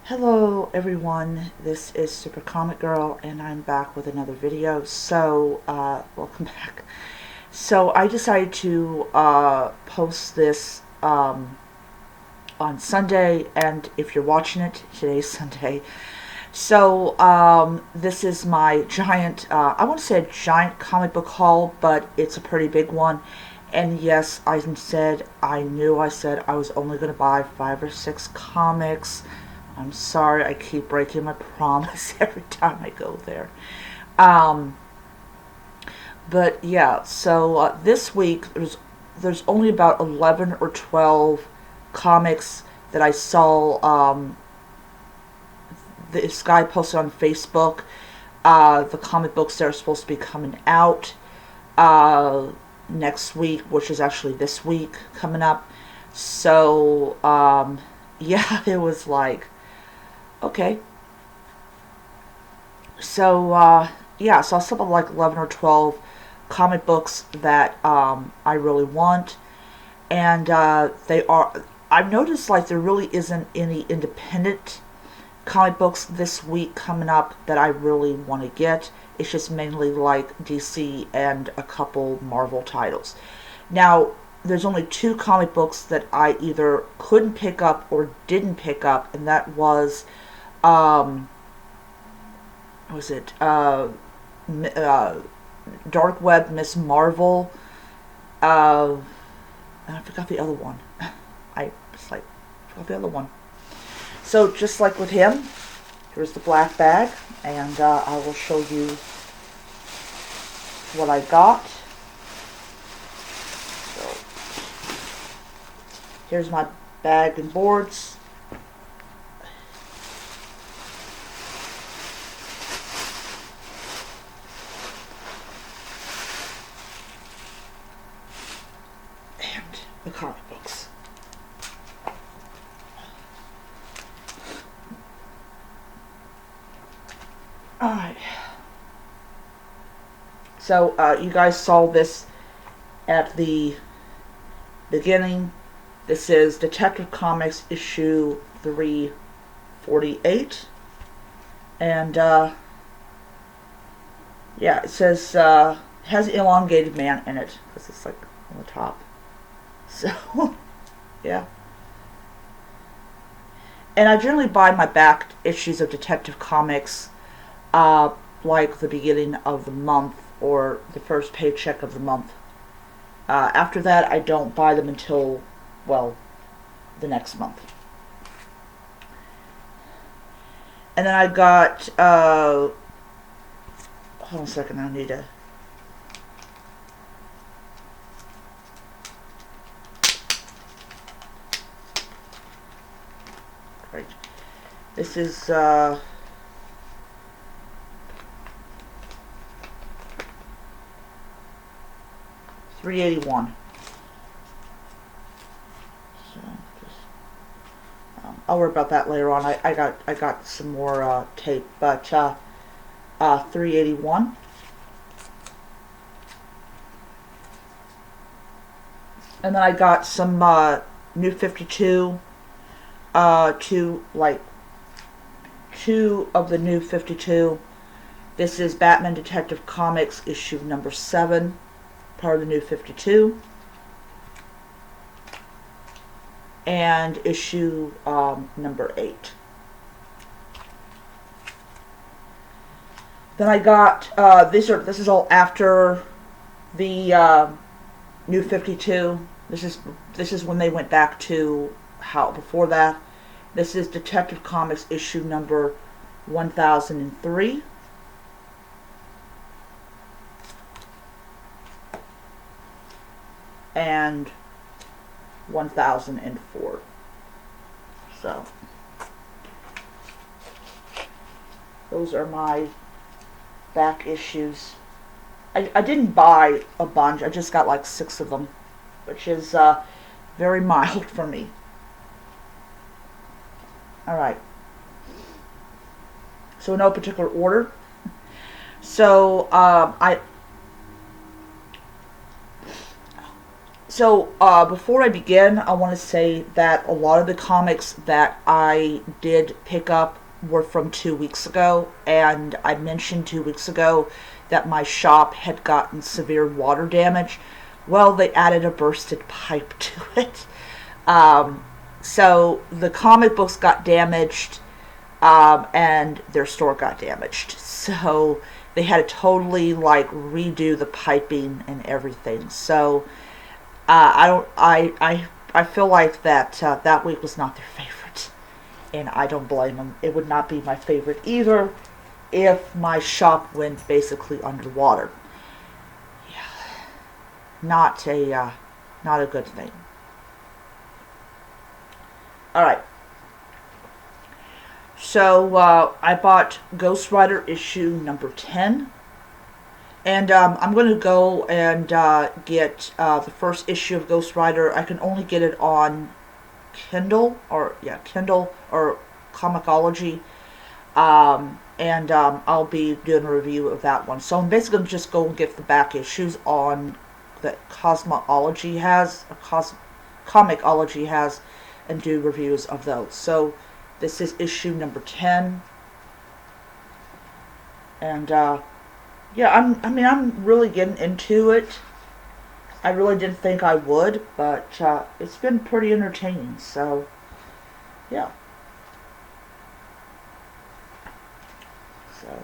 Hello everyone, this is Super Comic Girl and I'm back with another video. So, welcome back. So I decided to post this on Sunday, and if you're watching it, today's Sunday. So, this is my giant, I want to say a giant comic book haul, but it's a pretty big one. And yes, I said I was only going to buy 5 or 6 comics. I'm sorry, I keep breaking my promise every time I go there. Um, but yeah, so this week there's only about 11 or 12 comics that I saw. This guy posted on Facebook the comic books that are supposed to be coming out next week, which is actually this week coming up. So yeah, it was like, okay. So, yeah, so I saw like 11 or 12 comic books that I really want. And I've noticed like there really isn't any independent comic books this week coming up that I really want to get. It's just mainly like DC and a couple Marvel titles. Now, there's only 2 comic books that I either couldn't pick up or didn't pick up, and that um, was it Dark Web Miss Marvel, and I forgot the other one. I was like, forgot the other one. So just like with him, here's the black bag, and I will show you what I got. So here's my bag and boards. And the comic books. Alright. So, you guys saw this at the beginning. This is Detective Comics issue 348. And, yeah, it says, has an elongated man in it, because it's like on the top. So, yeah. And I generally buy my back issues of Detective Comics like the beginning of the month or the first paycheck of the month. After that, I don't buy them until, well, the next month. And then I got, hold on a second, I need to... Right. This is, 381. So just, I'll worry about that later on. I got some more tape, but 381. And then I got some New 52. Two of the New 52. This is Batman Detective Comics issue number 7, part of the New 52. And issue number 8. Then I got this is all after the New 52. This is when they went back to how before that. This is Detective Comics issue number 1003. And 1004. So those are my back issues. I didn't buy a bunch. I just got like 6 of them, which is very mild for me. Alright. So in no particular order. So So, before I begin, I want to say that a lot of the comics that I did pick up were from 2 weeks ago, and I mentioned 2 weeks ago that my shop had gotten severe water damage. Well, they added a bursted pipe to it. So the comic books got damaged, and their store got damaged. So they had to totally like redo the piping and everything. So I don't. I feel like that week was not their favorite, and I don't blame them. It would not be my favorite either if my shop went basically underwater. Yeah, not a good thing. All right. So I bought Ghost Rider issue number 10. And I'm going to go and get the first issue of Ghost Rider. I can only get it on Kindle or Comixology. And I'll be doing a review of that one. So I'm basically going to just go and get the back issues on that Comixology has, and do reviews of those. So this is issue number 10. And yeah, I'm really getting into it. I really didn't think I would, but it's been pretty entertaining. So, yeah. So,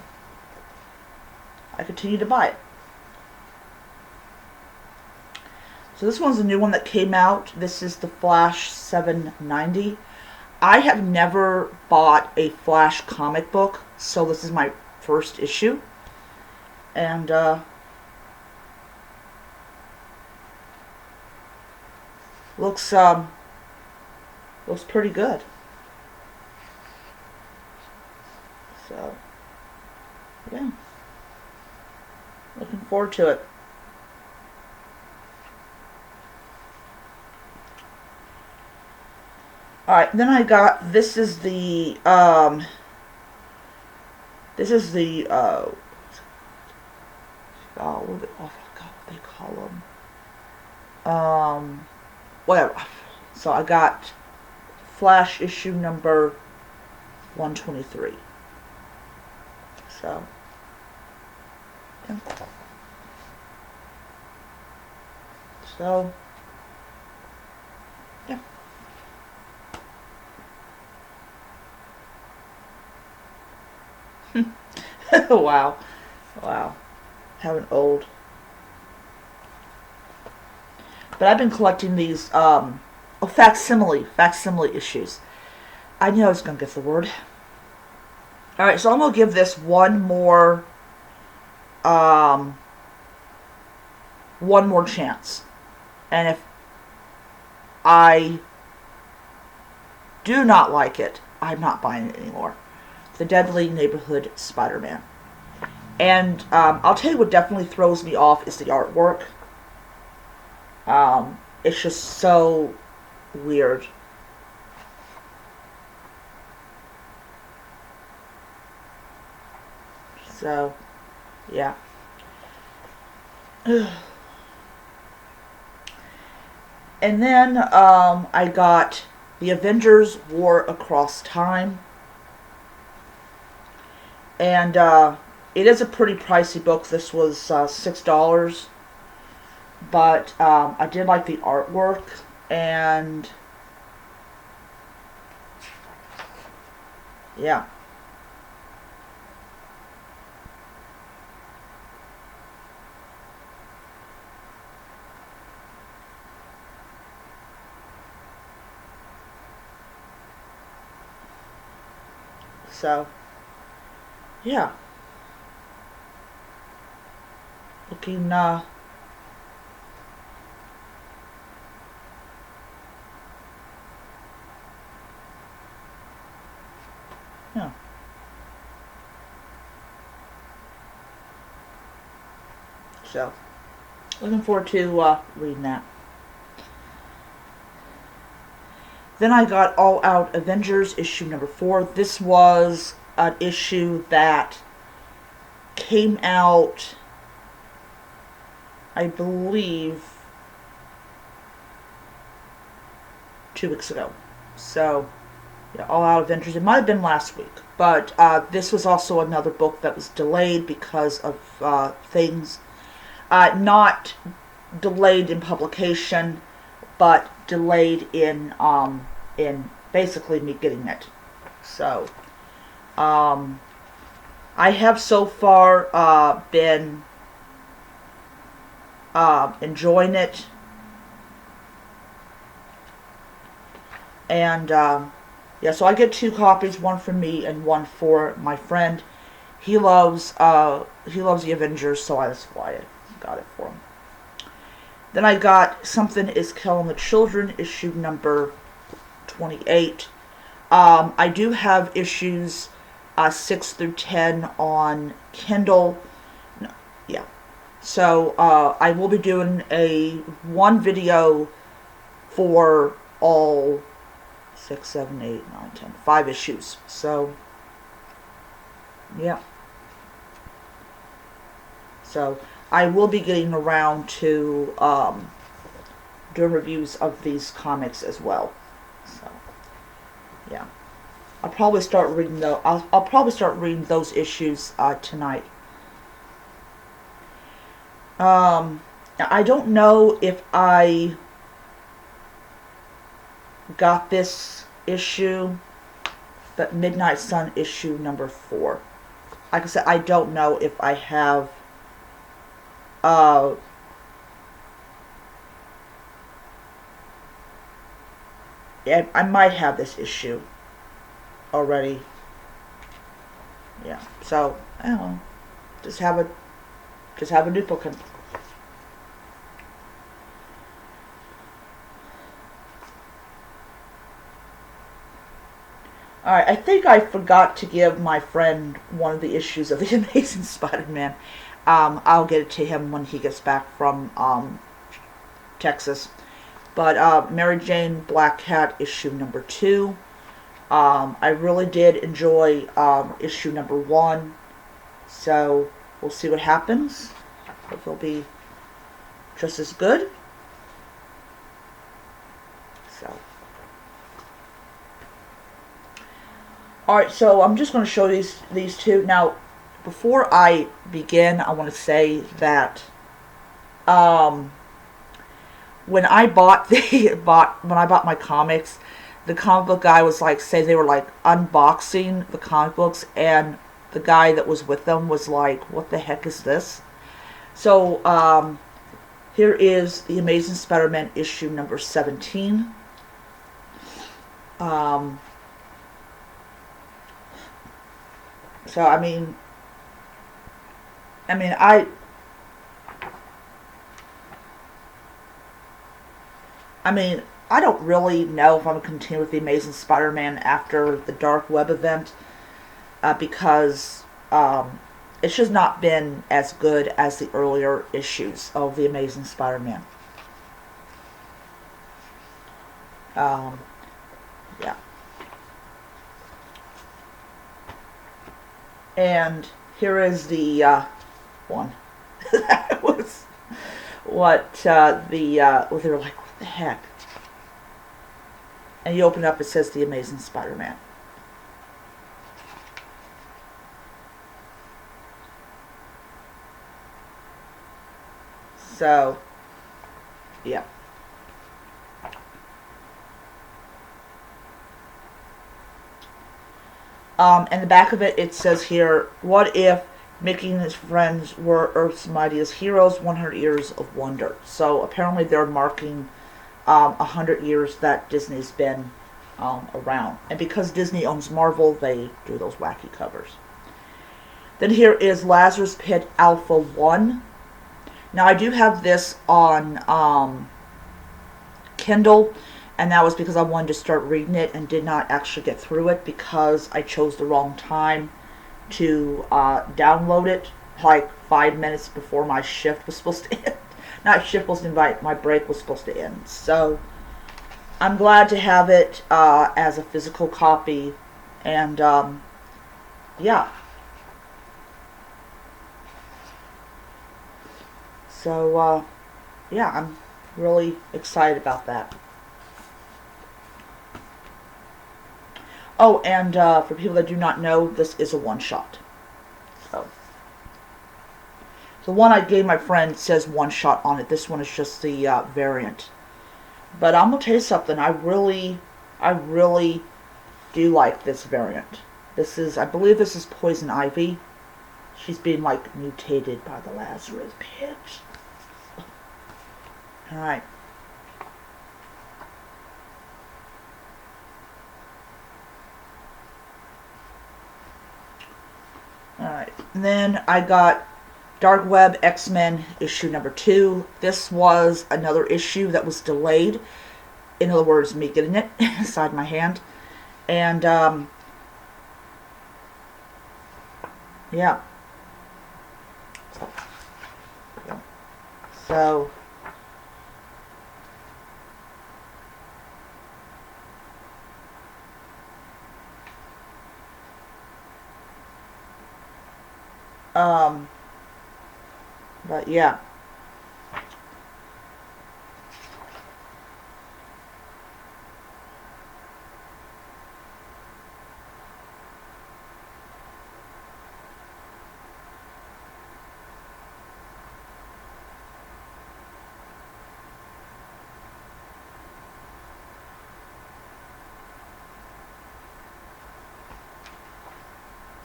I continue to buy it. So this one's a new one that came out. This is the Flash 790. I have never bought a Flash comic book, so this is my first issue. And looks pretty good. So yeah, looking forward to it. All right, then I got this is the what they call them. Whatever. So I got Flash issue number 123. So, yeah. So, yeah. Wow. Wow. Having old. But I've been collecting these, facsimile issues. I knew I was going to get the word. Alright, so I'm going to give this one more chance. And if I do not like it, I'm not buying it anymore. The Deadly Neighborhood Spider-Man. And I'll tell you what definitely throws me off is the artwork. It's just so weird. So, yeah. And then I got The Avengers War Across Time. And it is a pretty pricey book. This was $6. But I did like the artwork, and yeah. So, yeah. Looking, yeah. So, looking forward to reading that. Then I got All Out Avengers issue number 4. This was an issue that came out, I believe, 2 weeks ago. So, yeah, All Out Adventures. It might have been last week. But this was also another book that was delayed because of things. Not delayed in publication, but delayed in basically me getting it. So, I have so far been enjoying it. And yeah, so I get 2 copies, one for me and one for my friend. He loves the Avengers, so that's why I got it for him. Then I got Something Is Killing the Children, issue number 28. I do have issues 6 through 10 on Kindle. No, yeah. So I will be doing one video for all 6, 7, 8, 9, 10, 5 issues. So yeah. So I will be getting around to doing reviews of these comics as well. So yeah, I'll probably start reading I'll probably start reading those issues tonight. I don't know if I got this issue, but Midnight Sun issue number 4. Like I said, I don't know if I have I might have this issue already. Yeah. So I don't know. Just have a duplicate. Alright, I think I forgot to give my friend one of the issues of The Amazing Spider-Man. I'll get it to him when he gets back from Texas. But Mary Jane Black Cat issue number 2. I really did enjoy issue number 1. So we'll see what happens. Hope it'll be just as good. So. Alright, so I'm just going to show these 2. Now, before I begin, I want to say that when I bought my comics, the comic book guy was like, they were like unboxing the comic books, and the guy that was with them was like, what the heck is this? So here is The Amazing Spider-Man issue number 17. So I mean I don't really know if I'm going to continue with The Amazing Spider-Man after the Dark Web event, because it's just not been as good as the earlier issues of The Amazing Spider-Man. Yeah. And here is the one. That was what they were like, what the heck? And you open it up, it says The Amazing Spider-Man. So, yeah. And the back of it, it says here, what if Mickey and his friends were Earth's mightiest heroes, 100 years of wonder. So apparently they're marking 100 years that Disney's been around. And because Disney owns Marvel, they do those wacky covers. Then here is Lazarus Pit Alpha 1. Now I do have this on Kindle, and that was because I wanted to start reading it and did not actually get through it because I chose the wrong time to download it, like 5 minutes before my shift was supposed to end. Not shift was invite, my break was supposed to end. So I'm glad to have it as a physical copy, and yeah. So yeah, I'm really excited about that. Oh, and for people that do not know, this is a one-shot. So, the one I gave my friend says one-shot on it. This one is just the variant. But I'm going to tell you something. I really do like this variant. This is, I believe this is Poison Ivy. She's being, like, mutated by the Lazarus Pit. Alright. Alright. And then I got Dark Web X-Men issue number 2. This was another issue that was delayed. In other words, me getting it inside my hand. And, yeah. So, but yeah.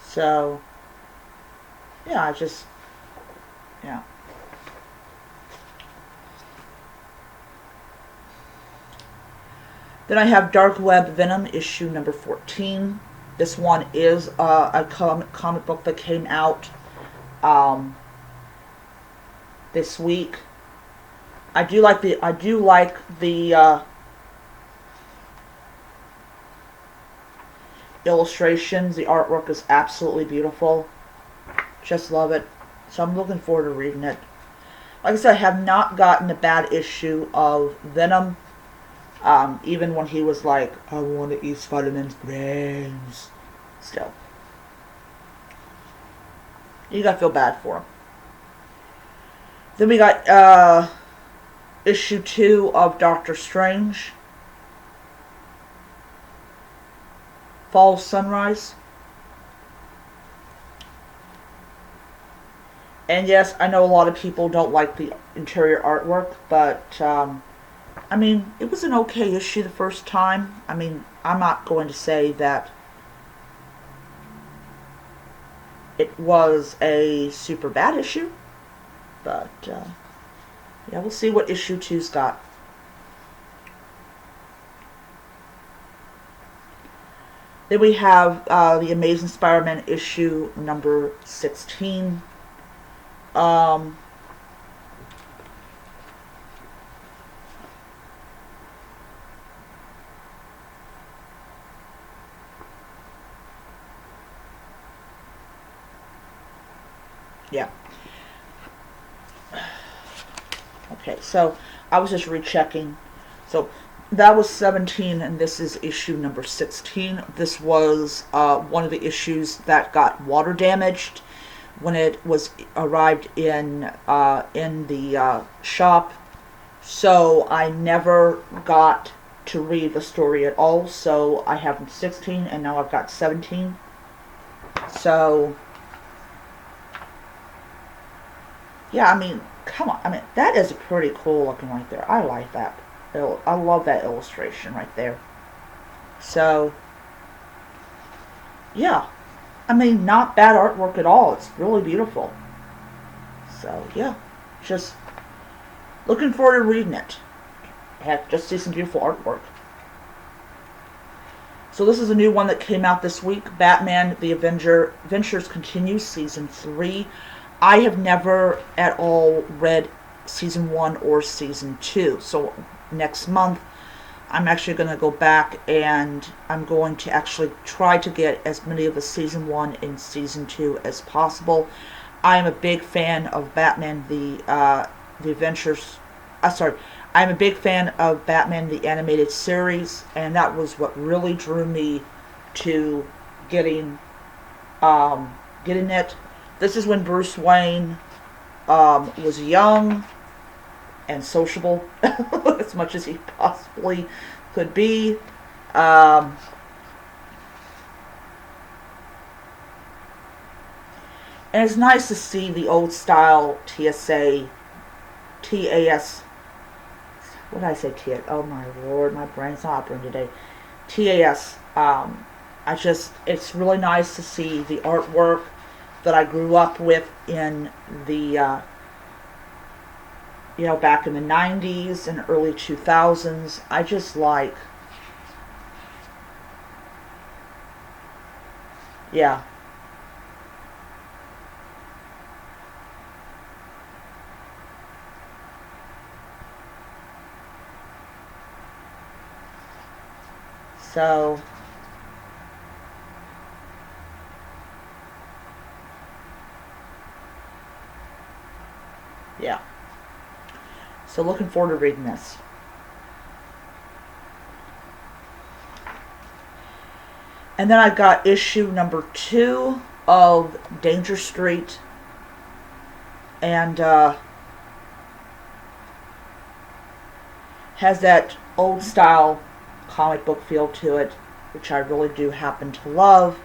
So, yeah, yeah. Then I have Dark Web Venom issue number 14. This one is a comic book that came out this week. I do like the illustrations. The artwork is absolutely beautiful. Just love it. So I'm looking forward to reading it. Like I said, I have not gotten a bad issue of Venom. Even when he was like, I want to eat Spider-Man's brains. Still. You gotta feel bad for him. Then we got issue 2 of Doctor Strange. Fall Sunrise. And yes, I know a lot of people don't like the interior artwork, but I mean, it was an okay issue the first time. I mean, I'm not going to say that it was a super bad issue, but yeah, we'll see what issue 2's got. Then we have the Amazing Spider-Man issue number 16. Yeah. Okay, so I was just rechecking. So that was 17, and this is issue number 16. This was one of the issues that got water damaged when it was arrived in the shop. So I never got to read the story at all. So I have 16, and now I've got 17. So yeah, I mean, come on. I mean, that is pretty cool looking right there. I like that. I love that illustration right there. So, yeah. I mean, not bad artwork at all. It's really beautiful. So, yeah. Just looking forward to reading it. Heck, just see some beautiful artwork. So this is a new one that came out this week. Batman the Adventures Continues, Season 3. I have never at all read Season 1 or Season 2. So next month, I'm actually going to go back and I'm going to actually try to get as many of the Season 1 and Season 2 as possible. I am a big fan of Batman the Adventures... I'm a big fan of Batman the Animated Series, and that was what really drew me to getting it. This is when Bruce Wayne was young and sociable as much as he possibly could be. And it's nice to see the old style TAS. What did I say? TAS. Oh my lord, my brain's not operating today. TAS. It's really nice to see the artwork that I grew up with in the, back in the 90s and early 2000s. I just like, yeah. So, yeah. So looking forward to reading this. And then I got issue number 2 of Danger Street. And has that old style comic book feel to it, which I really do happen to love.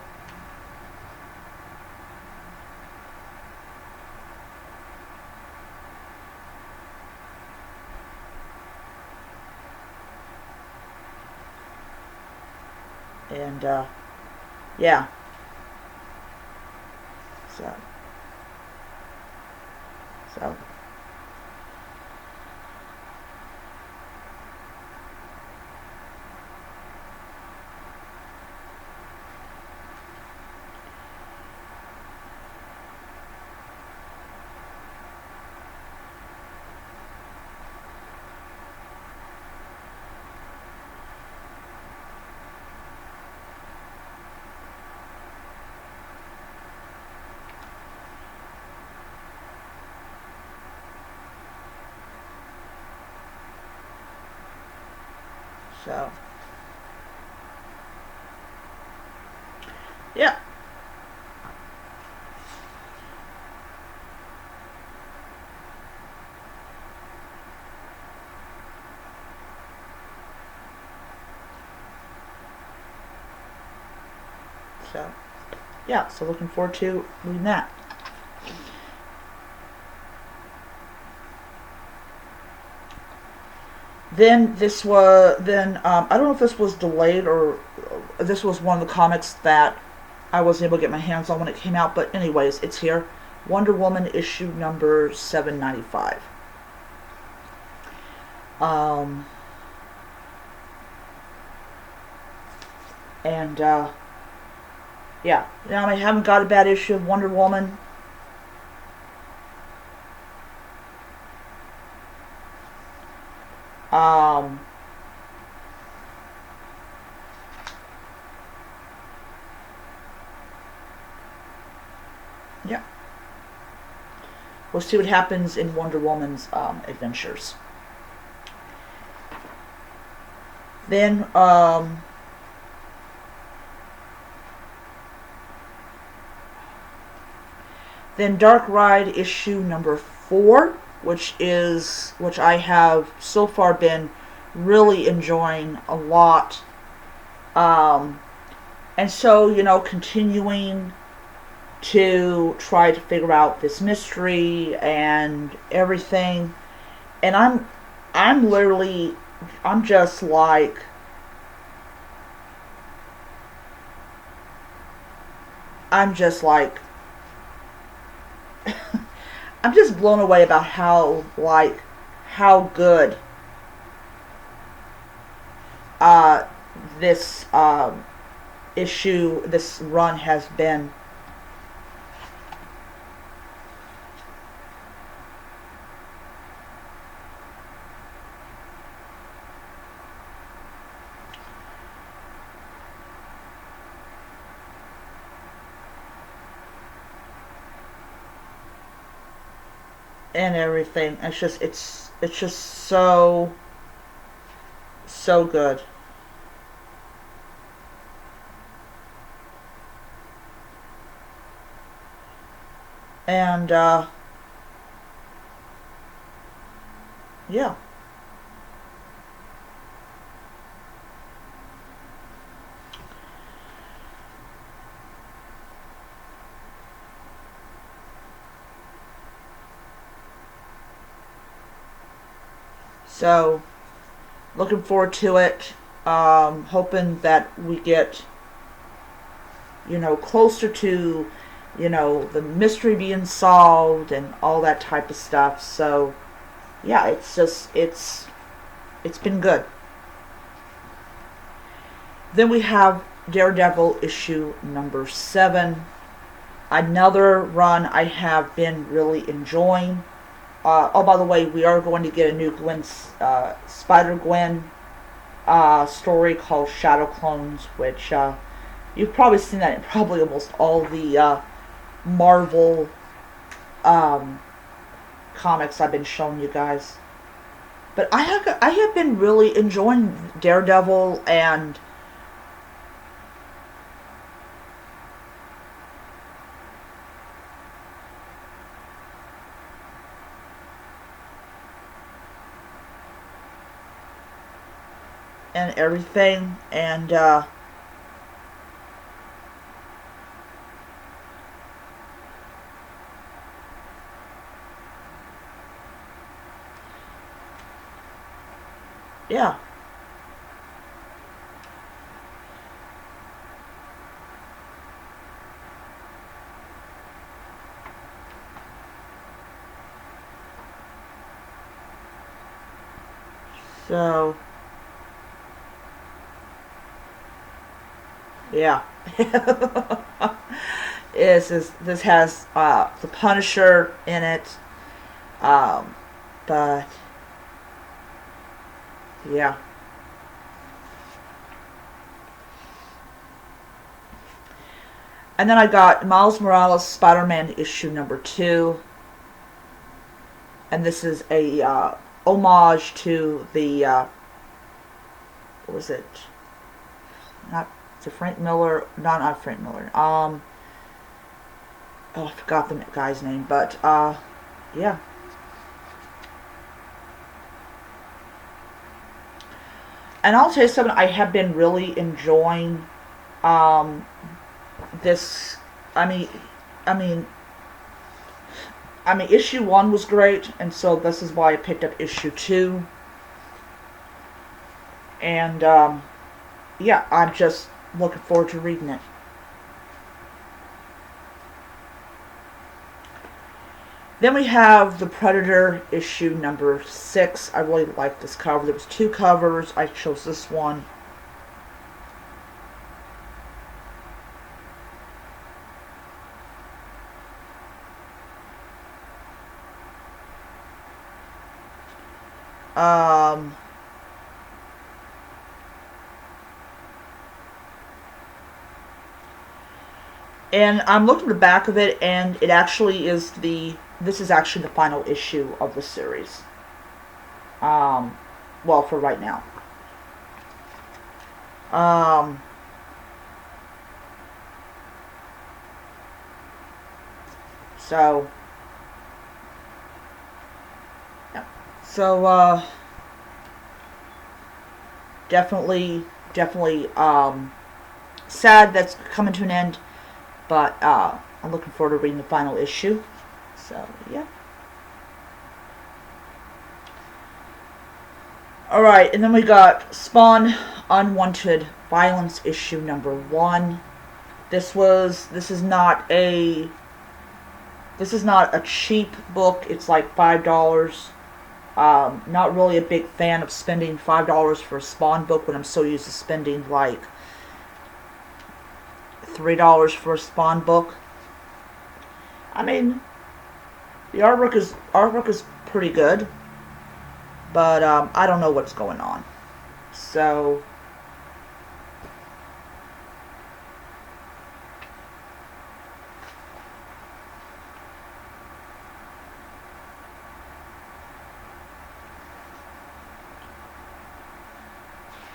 And yeah. So so so yeah. So yeah, so looking forward to reading that. I don't know if this was delayed or this was one of the comics that I wasn't able to get my hands on when it came out, but anyways, it's here. Wonder Woman issue number 795. Um, and yeah, now I haven't got a bad issue of Wonder Woman. Um, yeah, we'll see what happens in Wonder Woman's adventures. Then Dark Ride issue number 4, which I have so far been really enjoying a lot. And so, continuing to try to figure out this mystery and everything. And I'm literally, I'm just like, I'm just like, I'm just blown away about how good uh, this this run has been. And everything. It's just so good. And yeah. So, looking forward to it. Hoping that we get, closer to, the mystery being solved and all that type of stuff. So, yeah, it's been good. Then we have Daredevil issue number 7. Another run I have been really enjoying. Oh, by the way, we are going to get a new Spider-Gwen story called Shadow Clones, which you've probably seen that in probably almost all the Marvel comics I've been showing you guys. But I have been really enjoying Daredevil and everything, and yeah. So, yeah. This has the Punisher in it, but yeah. And then I got Miles Morales Spider-Man issue number 2, and this is a homage to the what was it? Not to Frank Miller, not Frank Miller. Oh, I forgot the guy's name, but yeah. And I'll tell you something, I have been really enjoying this. I mean, I mean, issue 1 was great, and so this is why I picked up issue 2. And yeah, I'm just looking forward to reading it. Then we have The Predator issue number 6. I really like this cover. There was 2 covers. I chose this one. And I'm looking at the back of it, and it actually is this is actually the final issue of the series. Well, for right now. So, yeah. So, definitely, sad that's coming to an end, but I'm looking forward to reading the final issue. So, yeah. Alright, and then we got Spawn Unwanted Violence issue number 1. This is not a cheap book. It's like $5. Not really a big fan of spending $5 for a Spawn book when I'm so used to spending like $3 for a Spawn book. I mean, the artwork is pretty good, but I don't know what's going on. So,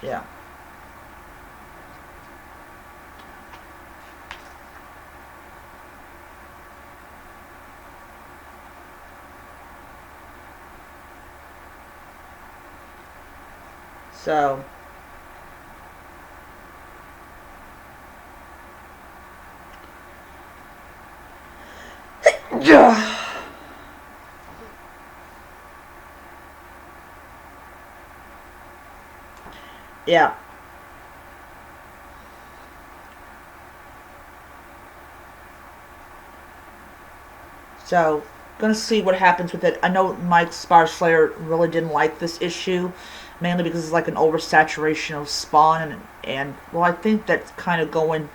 yeah. So, Yeah. So, gonna see what happens with it. I know Mike Sparslayer really didn't like this issue, mainly because it's like an oversaturation of Spawn, and well, I think that's kind of going.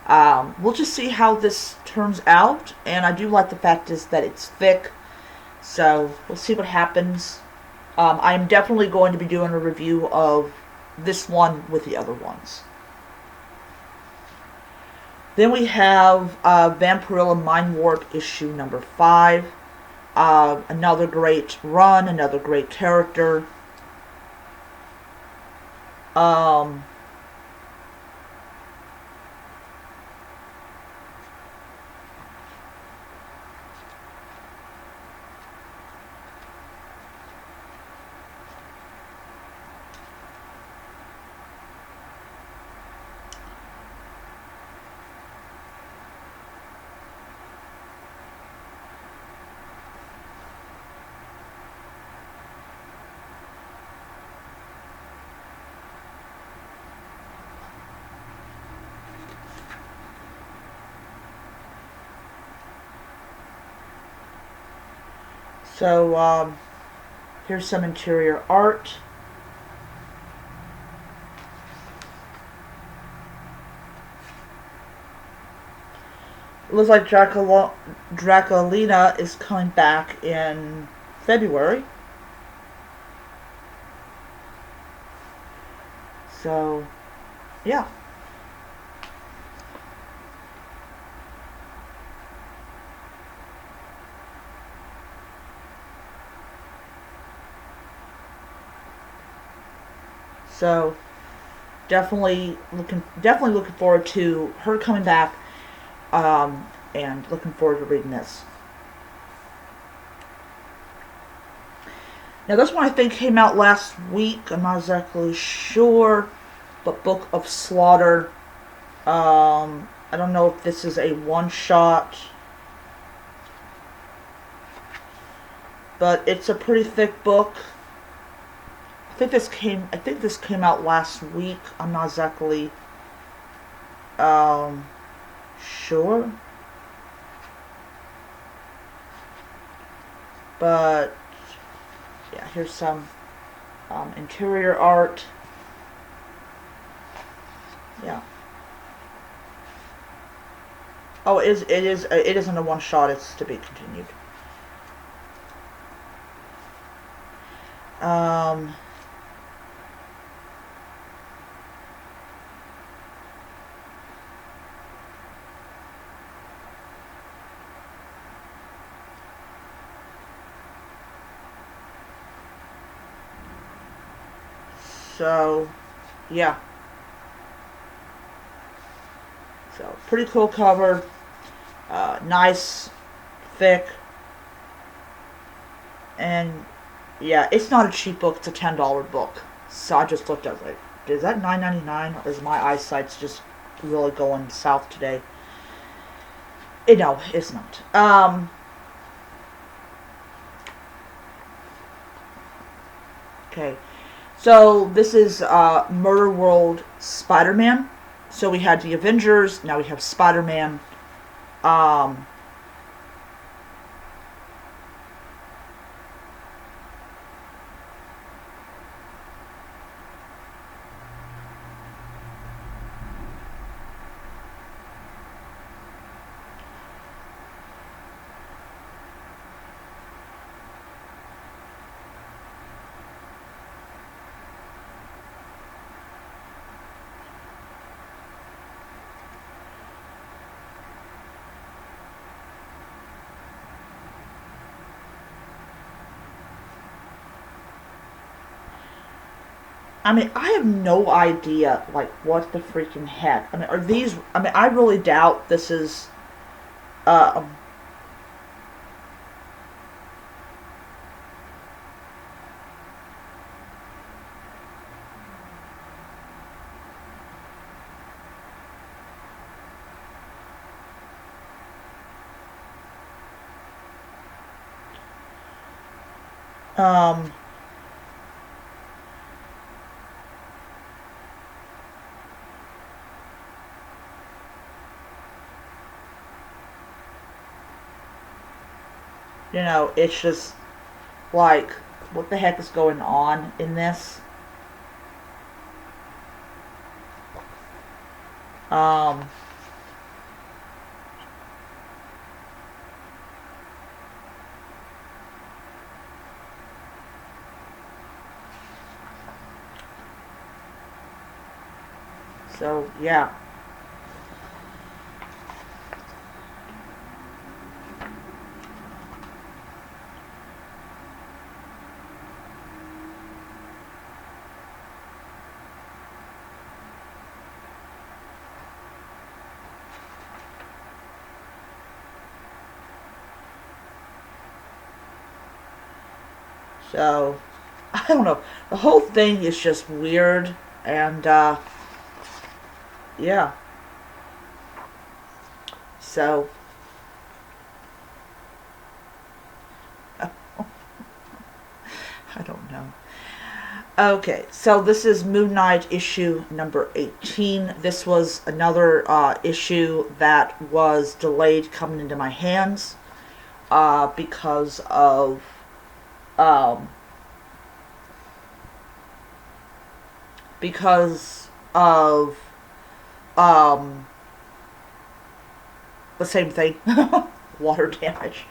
We'll just see how this turns out, and I do like the fact is that it's thick, so we'll see what happens. I'm definitely going to be doing a review of this one with the other ones. Then we have Vampirilla Mind Warp issue number 5. Another great run, another great character. Um, so here's some interior art. It looks like Draculina is coming back in February. So, yeah. So, definitely looking forward to her coming back, and looking forward to reading this. Now, this one I think came out last week. I'm not exactly sure, but Book of Slaughter. I don't know if this is a one shot, but it's a pretty thick book. I think this came out last week. I'm not exactly um, sure, but yeah, here's some interior art. Yeah. Oh, it isn't a one shot. It's to be continued. Um, so, yeah. So, pretty cool cover. Nice, thick, and yeah, it's not a cheap book. It's a $10 book. So I just looked at it like, is that $9.99? Or is my eyesight's just really going south today? No, it's not. Okay. So this is Murder World Spider-Man. So we had the Avengers. Now we have Spider-Man. Um, I mean, I have no idea, like, what the freaking heck. I mean, are these? I mean, I really doubt this is. Uh, um, You know, it's just like, what the heck is going on in this? Um, so, yeah. So, I don't know. The whole thing is just weird, and, yeah. So, I don't know. Okay, so this is Moon Knight issue number 18. This was another issue that was delayed coming into my hands because of um, because of um, the same thing, water damage.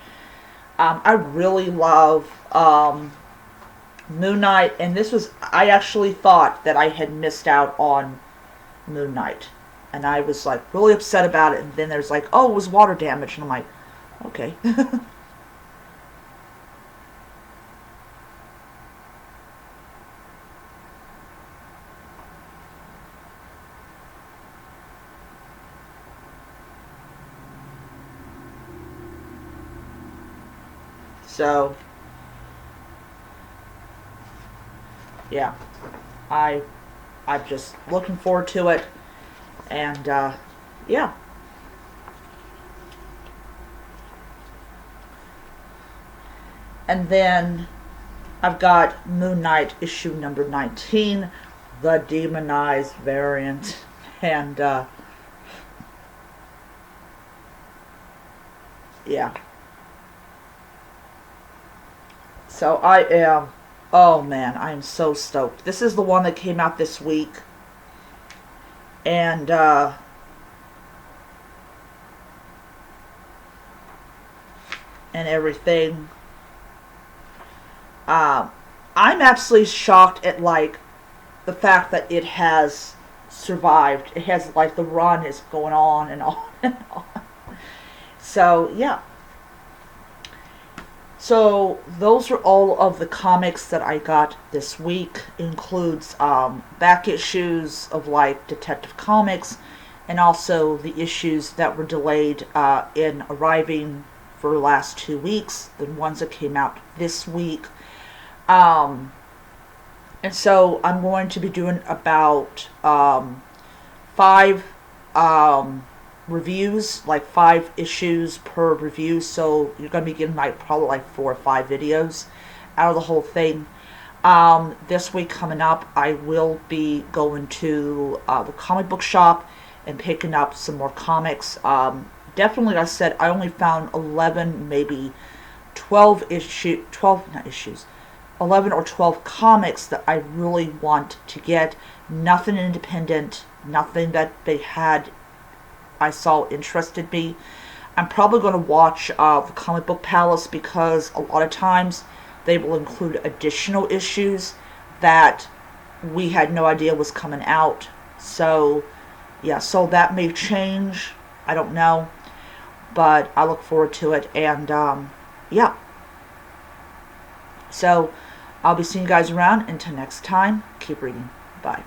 I really love Moon Knight, and this was, I actually thought that I had missed out on Moon Knight, and I was like really upset about it, and then there's like, oh, it was water damage, and I'm like, okay. So, yeah, I, I'm just looking forward to it, and yeah. And then I've got Moon Knight issue number 19, the demonized variant, and yeah. So I am, oh man, I am so stoked. This is the one that came out this week, and everything. Um, I'm absolutely shocked at like the fact that it has survived. It has like the run is going on and on and on. So yeah. So those are all of the comics that I got this week. It includes back issues of like Detective Comics, and also the issues that were delayed in arriving for the last 2 weeks, the ones that came out this week. And so I'm going to be doing about 5 reviews, like 5 issues per review. So you're going to be getting like probably like 4 or 5 videos out of the whole thing. This week coming up, I will be going to the comic book shop and picking up some more comics. Definitely, like I said, I only found 11, maybe 12 not issues, 11 or 12 comics that I really want to get. Nothing independent, nothing that they had I saw interested me. I'm probably going to watch the Comic Book Palace, because a lot of times they will include additional issues that we had no idea was coming out. So, yeah, so that may change. I don't know. But I look forward to it. And, yeah. So, I'll be seeing you guys around. Until next time, keep reading. Bye.